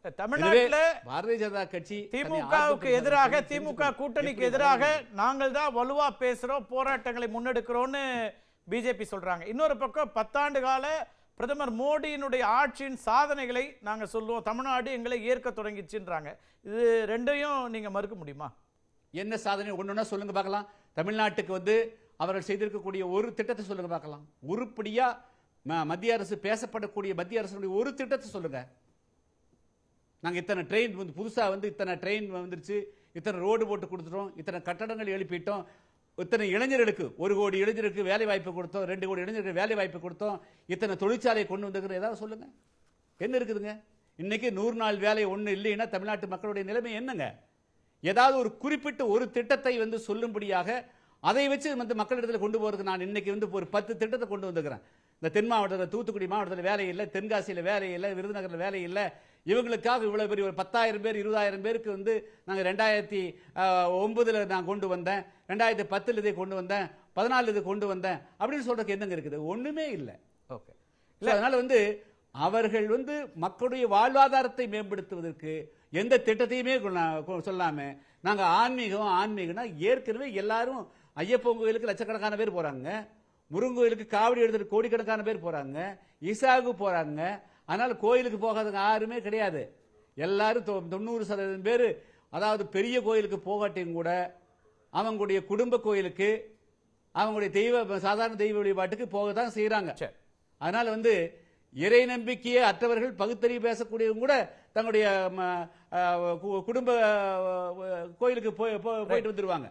தமிழ்நாட்டில் பாரதிய ஜனதா கட்சி திமுகவுக்கு எதிராக, திமுக கூட்டணிக்கு எதிராக நாங்கள் தான் வலுவா பேசுறோம், போராட்டங்களை முன்னெடுக்கிறோம்னு பிஜேபி சொல்றாங்க. இன்னொரு பக்கம் 10 ஆண்டு கால பிரதமர் மோடியினுடைய ஆட்சியின் சாதனைகளை நாங்க சொல்லுவோம், தமிழ்நாடு எங்களை ஏற்க தொடங்கிச்சுன்றாங்க. இது ரெண்டையும் நீங்க மறுக்க முடியுமா? என்ன சாதனை ஒண்ணுன்னா சொல்லுங்க பார்க்கலாம். தமிழ்நாட்டுக்கு வந்து அவர்கள் செய்திருக்கக்கூடிய ஒரு திட்டத்தை சொல்லுங்க பார்க்கலாம். உருப்படியா மத்திய அரசு பேசப்படக்கூடிய மத்திய அரசுடைய ஒரு திட்டத்தை சொல்லுங்க. நாங்க இத்தனை ட்ரெயின் வந்து புதுசா வந்து இத்தனை ட்ரெயின் வந்துருச்சு, இத்தனை ரோடு போட்டு கொடுத்துட்டோம், இத்தனை கட்டடங்கள் எழுப்பிட்டோம், இத்தனை இளைஞர்களுக்கு 1 கோடி இளைஞருக்கு வேலை வாய்ப்பு கொடுத்தோம், 2 கோடி இளைஞருக்கு வேலை வாய்ப்பு கொடுத்தோம், இத்தனை தொழிற்சாலையை கொண்டு வந்துக்கிற ஏதாவது சொல்லுங்க. என்ன இருக்குதுங்க? இன்னைக்கு 100 நாள் வேலை ஒண்ணு இல்லைன்னா தமிழ்நாட்டு மக்களுடைய நிலைமை என்னங்க? ஏதாவது ஒரு குறிப்பிட்ட ஒரு திட்டத்தை வந்து சொல்லும்படியாக அதை வச்சு வந்து மக்களிடத்தில் கொண்டு போறதுக்கு நான் இன்னைக்கு வந்து ஒரு 10 திட்டத்தை கொண்டு வந்துக்கிறேன். இந்த தென் மாவட்டத்தில், தூத்துக்குடி மாவட்டத்தில் வேலை இல்லை, தென்காசியில் வேலை இல்லை, விருதுநகரில் வேலை இல்லை, இவங்களுக்காக இவ்வளவு பெரிய ஒரு 10,000 பேர் 20,000 பேருக்கு வந்து நாங்கள் 2009 நான் கொண்டு வந்தேன், 2010 இதை கொண்டு வந்தேன், 14 இதை கொண்டு வந்தேன் அப்படின்னு சொல்றதுக்கு என்னங்க இருக்குது? ஒண்ணுமே இல்லை. ஓகே, இல்லை. அதனால வந்து அவர்கள் வந்து மக்களுடைய வாழ்வாதாரத்தை மேம்படுத்துவதற்கு எந்த திட்டத்தையுமே சொல்லாம நாங்க ஆன்மீகம்னா ஏற்கனவே எல்லாரும் ஐயப்பன் கோயிலுக்கு லட்சக்கணக்கான பேர் போறாங்க, முருகன் கோயிலுக்கு காவடி எடுத்துட்டு கோடிக்கணக்கான பேர் போறாங்க, ஈசாவுக்கு போறாங்க. அதனால கோயிலுக்கு போகாதவங்க யாருமே கிடையாது. எல்லாரும் 90% பேர், அதாவது பெரிய கோயிலுக்கு போகாட்டியும் கூட அவங்களுடைய குடும்ப கோயிலுக்கு, அவங்களுடைய சாதாரண தெய்வ வழிபாட்டுக்கு போகத்தான் செய்யறாங்க. அதனால வந்து இறை நம்பிக்கையே அற்றவர்கள், பகுத்தறிவு பேசக்கூடியவங்க கூட தங்களுடைய குடும்ப கோயிலுக்கு போயிட்டு வந்துருவாங்க.